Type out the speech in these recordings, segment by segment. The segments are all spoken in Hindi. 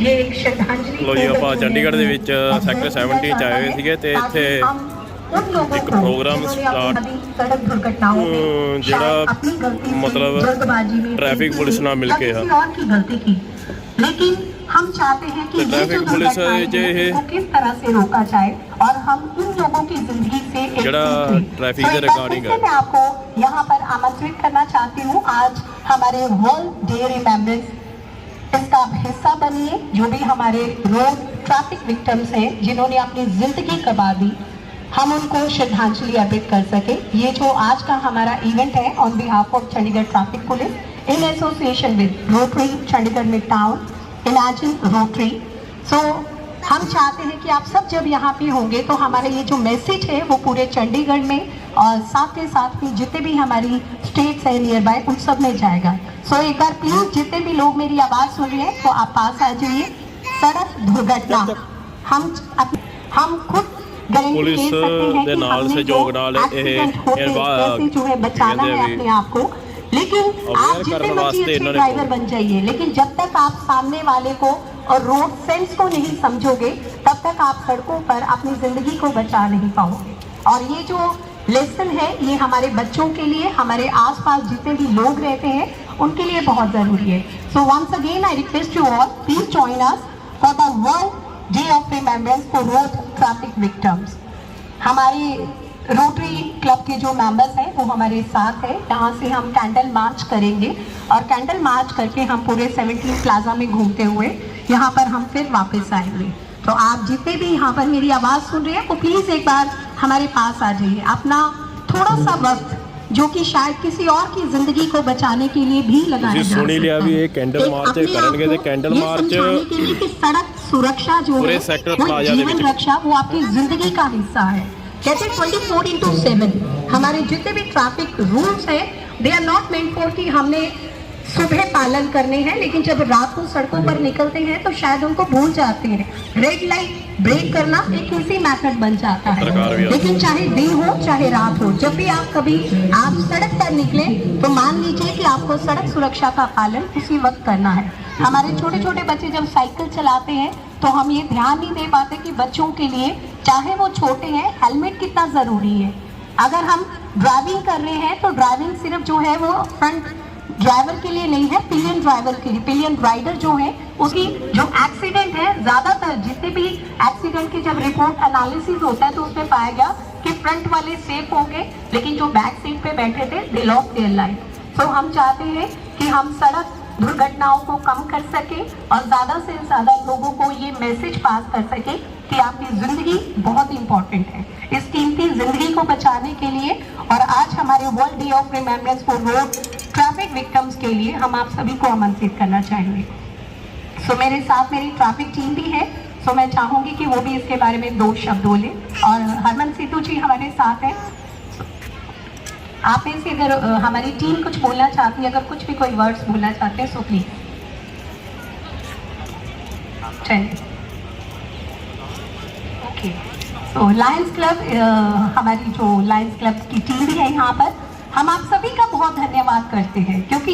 ये एक श्रद्धांजलि लो जी ਆਪਾਂ ਚੰਡੀਗੜ੍ਹ ਦੇ ਵਿੱਚ ਸੈਕਟਰ 17 ਚ ਆਏ ਹੋਏ ਸੀਗੇ ਤੇ ਇੱਥੇ उन लोगों एक को प्रोग्राम जिन्होंने स्टार्ट अपनी सड़क दुर्घटनाओं में शायद अपनी गलती से मतलब जल्दबाजी में ट्रैफिक पुलिस ना मिल के किसी और की गलती की, लेकिन हम चाहते हैं कि ये जो ट्रैफिक पुलिस दुर्घटनाएं हैं इसको किस तरह से रोका जाए और हम इन लोगों की जिंदगी से एक सीख लें। ट्रैफिक के तो रिगार्डिंग मैं आपको यहाँ पर आमंत्रित करना चाहती हूँ। आज हमारे वर्ल्ड डे रिमेम्बरेंस इसका हिस्सा बनिए। जो भी हमारे रोड ट्रैफिक विक्टिम्स हैं जिन्होंने अपनी जिंदगी गंवा दी, हम उनको श्रद्धांजलि अर्पित कर सके। ये जो आज का हमारा इवेंट है on behalf of Chandigarh traffic police in association with Rotary Chandigarh midtown, imagine Rotary. So हम चाहते हैं कि आप सब जब यहाँ पे होंगे तो हमारा ये जो मैसेज है वो पूरे चंडीगढ़ में और साथ के साथ में जितने भी हमारी स्टेट्स है नियर बाय उन सब में जाएगा। सो एक बार प्लीज जितने भी लोग मेरी आवाज़ सुन रहे हैं तो आप पास आ जाइए। सड़क दुर्घटना हम खुद पुलिस के नाल सहयोग नाल जो है बचाना है अपने आप को। लेकिन आप जितने मर्जी अच्छे ड्राइवर बन जाइए, लेकिन जब तक आप सामने वाले को और रोड सेंस को नहीं समझोगे तब तक आप सड़कों पर अपनी जिंदगी को बचा नहीं पाओगे। और ये जो लेसन है ये हमारे बच्चों के लिए, हमारे आसपास जितने भी लोग रहते हैं उनके लिए बहुत जरूरी है। So once again I request you all please join us for the World Day of Remembrance for road traffic victims. हमारे रोटरी क्लब के जो मेंबर्स हैं वो हमारे साथ है। यहाँ से हम कैंडल मार्च करेंगे और कैंडल मार्च करके हम पूरे 17 प्लाजा में घूमते हुए यहाँ पर हम फिर वापस आएंगे। तो आप जितने भी यहाँ पर मेरी आवाज़ सुन रहे हैं वो प्लीज़ एक बार हमारे पास आ जाइए। अपना थोड़ा सा वक्त जो कि शायद किसी और की जिंदगी को बचाने के लिए भी लगाया जा सुनी लिया भी ये कैंडल मार्च करेंगे तो कैंडल मार्च के लिए कि सड़क सुरक्षा जो है वो जीवन रक्षा वो आपकी जिंदगी का हिस्सा है। कहते 24/7 हमारे जितने भी ट्रैफिक रूल्स हैं they are not meant for कि हमने सुबह पालन करने हैं, लेकिन जब रात को सड़कों पर निकलते हैं तो शायद उनको भूल जाते हैं। रेड लाइट ब्रेक करना एक इजी मेथड बन जाता है, लेकिन चाहे दिन हो चाहे रात हो, जब भी आप कभी आप सड़क पर निकले तो मान लीजिए कि आपको सड़क सुरक्षा का पालन उसी वक्त करना है। हमारे छोटे छोटे बच्चे जब साइकिल चलाते हैं तो हम ये ध्यान नहीं दे पाते कि बच्चों के लिए चाहे वो छोटे हैं हेलमेट कितना ज़रूरी है। अगर हम ड्राइविंग कर रहे हैं तो ड्राइविंग सिर्फ जो है वो फ्रंट ड्राइवर के लिए नहीं है, पिलियन ड्राइवर के लिए। पिलियन राइडर जो है उसकी जो एक्सीडेंट है, ज़्यादातर जितने भी एक्सीडेंट की जब रिपोर्ट एनालिसिस होता है तो उसमें पाया गया कि फ्रंट वाले सेफ हो गए, लेकिन जो बैक सीट पे बैठे थे दे लॉस्ट देयर लाइफ। तो हम चाहते हैं कि हम सड़क दुर्घटनाओं को कम कर सके और ज़्यादा से ज़्यादा लोगों को ये मैसेज पास कर सके कि आपकी ज़िंदगी बहुत इम्पॉर्टेंट है। इस कीमती ज़िंदगी को बचाने के लिए और आज हमारे world Day of Remembrance for road traffic victims के लिए हम आप सभी को आमंत्रित करना चाहेंगे। सो मेरे साथ मेरी ट्रैफिक टीम भी है, सो मैं चाहूँगी कि वो भी इसके बारे में 2 शब्द बोले। और हरमन सिद्धू जी हमारे साथ हैं। आप में से अगर हमारी टीम कुछ बोलना चाहती है, अगर कुछ भी कोई वर्ड्स बोलना चाहते हैं सो प्लीज। चलिए ओके। तो लायंस क्लब, हमारी जो लायंस क्लब की टीम भी है यहाँ पर, हम आप सभी का बहुत धन्यवाद करते हैं क्योंकि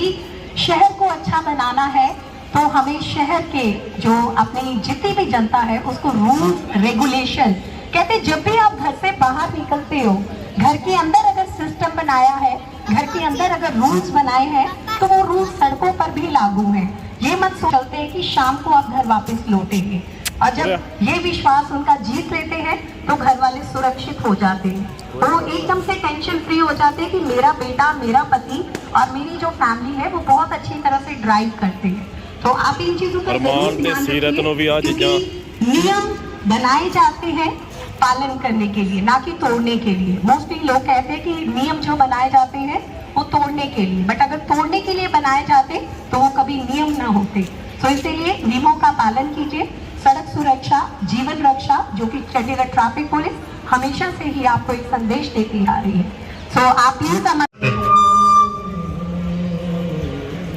शहर को अच्छा बनाना है तो हमें शहर के जो अपनी जितनी भी जनता है उसको रूल्स रेगुलेशन, कहते जब भी आप घर से बाहर निकलते हो, घर के अंदर अगर सिस्टम बनाया है, घर के अंदर अगर रूल्स बनाए हैं तो वो रूल्स सड़कों पर भी लागू हैं। ये मत सोचते हैं कि शाम को आप घर वापस लौटेंगे, और जब ये विश्वास उनका जीत लेते हैं तो घर वाले सुरक्षित हो जाते हैं, वो एकदम से टेंशन फ्री हो जाते हैं कि मेरा बेटा, मेरा पति और मेरी जो फैमिली है वो बहुत अच्छी तरह से ड्राइव करते हैं। तो आप इन चीजों पर ध्यान रखिए। नियम बनाए जाते हैं पालन करने के लिए, ना कि तोड़ने के लिए। मोस्टली लोग कहते हैं कि नियम जो बनाए जाते हैं वो तोड़ने के लिए, बट अगर तोड़ने के लिए बनाए जाते तो वो कभी नियम ना होते। तो इसलिए नियमों का पालन कीजिए। सड़क सुरक्षा जीवन रक्षा, जो कि चंडीगढ़ ट्रैफिक पुलिस हमेशा से ही आपको एक संदेश देती आ रही है। सो आप प्लीज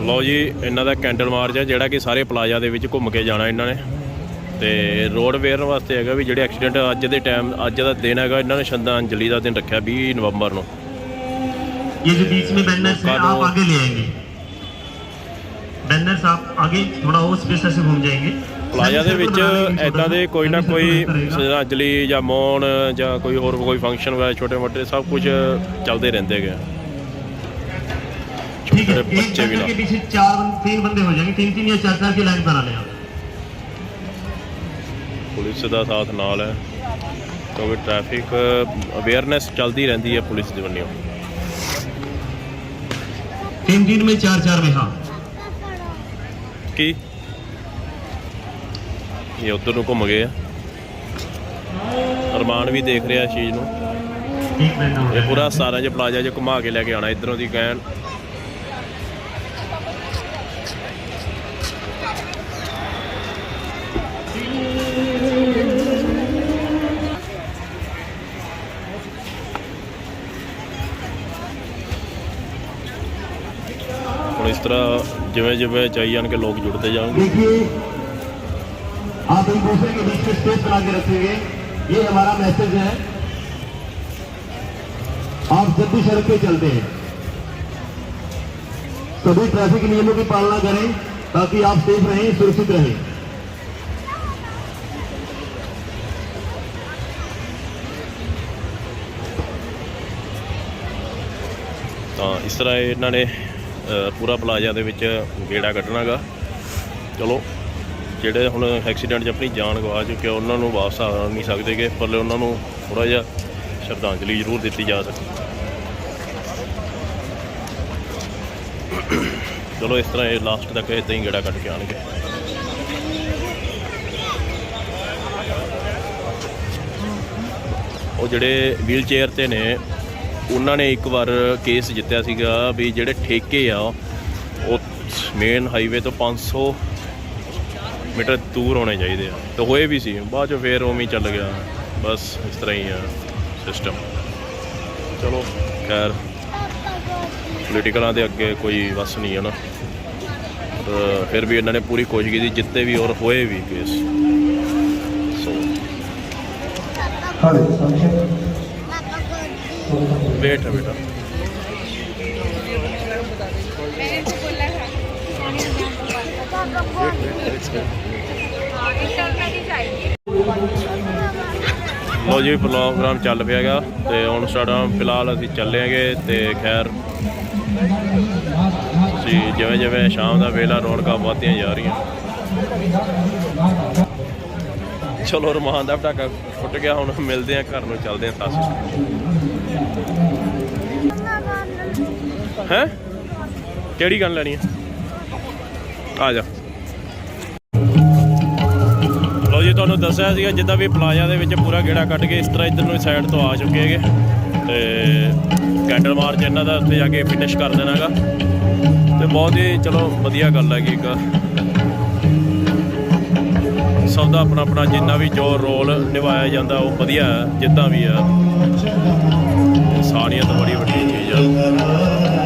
लो जी, इन्हों का कैंडल मार्च है जोड़ा कि सारे प्लाजा के घूम के जाना इन्होंने, तो रोड वेयर वास्ते है भी जो एक्सीडेंट अज के टाइम अज का दिन है, इन्होंने श्रद्धांजलि का दिन रखा 20 नवंबर को। ये जो बीच में बैनर्स हैं आप आगे ले आएंगे, बैनर्स आप आगे थोड़ा और स्पेस से घूम जाएंगे। ਪਲਾਜ਼ਾ ਦੇ ਵਿੱਚ ਐਦਾਂ ਦੇ ਕੋਈ ਨਾ ਕੋਈ ਸ਼ਰਧਾਂਜਲੀ ਜਾਂ ਮੌਨ ਜਾਂ ਕੋਈ ਹੋਰ ਕੋਈ ਫੰਕਸ਼ਨ ਵਗੈਰਾ ਛੋਟੇ ਮੋਟੇ ਸਭ ਕੁਝ ਚੱਲਦੇ ਰਹਿੰਦੇ ਹੈਗੇ। ठीक है, छोटे एक बच्चे भी चक्कर ना। के पीछे 3 बंदे हो जाएंगे, 3 या 4 की लाइन बना लें आप। ਪੁਲਿਸ ਦਾ ਸਾਥ ਨਾਲ ਹੈ ਕਿਉਂਕਿ ਟ੍ਰੈਫਿਕ ਅਵੇਅਰਨੈਸ ਚੱਲਦੀ ਰਹਿੰਦੀ ਹੈ ਪੁਲਿਸ ਦੇ ਵੱਲੋਂ। 3 में 4 में। हाँ ਕੀ ਇਹ ਉੱਧਰ ਨੂੰ ਘੁੰਮ ਗਏ ਆ। ਅਰਮਾਨ ਵੀ ਦੇਖ ਰਿਹਾ ਚੀਜ਼ ਨੂੰ। ठीक बंदा हो ਇਹ जाएगा। ਪੂਰਾ ਸਾਰਾ ਜਿਹਾ ਪਲਾਜ਼ਾ ਜਿਹਾ ਘੁਮਾ ਕੇ ਲੈ ਕੇ ਆਉਣਾ ਇੱਧਰੋਂ ਦੀ ਕਹਿਣ। ਹੁਣ ਇਸ ਤਰ੍ਹਾਂ ਜਿਵੇਂ ਜਿਵੇਂ ਚਾਹੀ ਜਾਣ ਕੇ ਲੋਕ ਜੁੜਦੇ ਜਾਣਗੇ। देखिए आप एक दूसरे के बीच में स्पेस बना के रखेंगे, ये हमारा मैसेज है। आप जब भी सड़क पे चलते हैं सभी ट्रैफिक नियमों की पालना करें ताकि आप सेफ रहें, सुरक्षित रहें। ਤਾਂ ਇਸ ਤਰ੍ਹਾਂ ਇਹਨਾਂ ਨੇ ਪੂਰਾ ਪਲਾਜ਼ਾ ਦੇ ਵਿੱਚ ਗੇੜਾ ਕੱਢਣਾ ਗਾ। ਚਲੋ ਜਿਹੜੇ ਹੁਣ ਐਕਸੀਡੈਂਟ 'ਚ ਆਪਣੀ ਜਾਨ ਗਵਾ ਚੁੱਕੇ ਉਹਨਾਂ ਨੂੰ ਵਾਪਸ ਆ ਨਹੀਂ ਸਕਦੇਗੇ, ਪਰ ਉਹਨਾਂ ਨੂੰ ਥੋੜ੍ਹਾ ਜਿਹਾ ਸ਼ਰਧਾਂਜਲੀ ਜ਼ਰੂਰ ਦਿੱਤੀ ਜਾ ਸਕੇ। ਚਲੋ ਇਸ ਤਰ੍ਹਾਂ ਇਹ ਲਾਸਟ ਤੱਕ ਇੱਦਾਂ ਹੀ ਗੇੜਾ ਕੱਢ ਕੇ ਆਉਣਗੇ। ਉਹ ਜਿਹੜੇ ਵੀਲ ਚੇਅਰ 'ਤੇ ਨੇ ਉਹਨਾਂ ਨੇ ਇੱਕ ਵਾਰ ਕੇਸ ਜਿੱਤਿਆ ਸੀਗਾ ਵੀ ਜਿਹੜੇ ਠੇਕੇ ਆ ਉਹ ਮੇਨ ਹਾਈਵੇ ਤੋਂ 500 ਮੀਟਰ ਦੂਰ ਹੋਣੇ ਚਾਹੀਦੇ ਆ, ਤੇ ਹੋਏ ਵੀ ਸੀ। ਬਾਅਦ 'ਚੋਂ ਫਿਰ ਉਵੇਂ ਹੀ ਚੱਲ ਗਿਆ। ਬਸ ਇਸ ਤਰ੍ਹਾਂ ਹੀ ਆ ਸਿਸਟਮ। ਚਲੋ ਖੈਰ ਪੋਲੀਟੀਕਲਾਂ ਦੇ ਅੱਗੇ ਕੋਈ ਵਸ ਨਹੀਂ ਹੈ ਨਾ। ਫਿਰ ਵੀ ਇਹਨਾਂ ਨੇ ਪੂਰੀ ਕੋਸ਼ਿਸ਼ ਕੀਤੀ, ਜਿੱਤੇ ਵੀ ਔਰ ਹੋਏ ਵੀ ਕੇਸ। ਸੋ ਵੇਟ ਹੈ ਬੇਟਾ। ਲੋ ਜੀ ਪ੍ਰੋਗਰਾਮ ਚੱਲ ਪਿਆ ਗਾ ਤੇ ਹੁਣ ਸਾਡਾ ਫਿਲਹਾਲ ਅਸੀਂ ਚੱਲੇ ਹੈਗੇ। ਤੇ ਖੈਰ ਅਸੀਂ ਜਿਵੇਂ ਜਿਵੇਂ ਸ਼ਾਮ ਦਾ ਵੇਲਾ ਰੌਣਕਾਂ ਵੱਧਦੀਆਂ ਜਾ ਰਹੀਆਂ। ਚਲੋ ਰਮਾਨ ਦਾ ਪਟਾਕਾ ਫੁੱਟ ਗਿਆ, ਹੁਣ ਮਿਲਦੇ ਆ ਘਰ ਨੂੰ, ਚੱਲਦੇ ਆ ਸੱਸ। ਹੈ ਕਿਹੜੀ ਗੱਲ ਲੈਣੀ ਹੈ? ਆ ਜਾ। ਲਓ ਜੀ ਤੁਹਾਨੂੰ ਦੱਸਿਆ ਸੀਗਾ ਜਿੱਦਾਂ ਵੀ ਪਲਾਜ਼ਾ ਦੇ ਵਿੱਚ ਪੂਰਾ ਗੇੜਾ ਕੱਢ ਕੇ ਇਸ ਤਰ੍ਹਾਂ ਇੱਧਰ ਨੂੰ ਸਾਈਡ ਤੋਂ ਆ ਚੁੱਕੇ ਹੈਗੇ ਤੇ ਕੈਂਡਲ ਮਾਰਚ ਇਹਨਾਂ ਦਾ ਉੱਥੇ ਜਾ ਕੇ ਫਿਨਿਸ਼ ਕਰ ਦੇਣਾ ਗਾ। ਤੇ ਬਹੁਤ ਹੀ ਚਲੋ ਵਧੀਆ ਗੱਲ ਹੈਗੀ। ਇੱਕ ਸਭ ਦਾ ਆਪਣਾ ਆਪਣਾ ਜਿੰਨਾ ਵੀ ਜੋ ਰੋਲ ਨਿਭਾਇਆ ਜਾਂਦਾ ਉਹ ਵਧੀਆ ਹੈ, ਜਿੱਦਾਂ ਵੀ ਆ। ਇਨਸਾਨੀਅਤ ਬੜੀ ਵੱਡੀ ਚੀਜ਼ ਆ।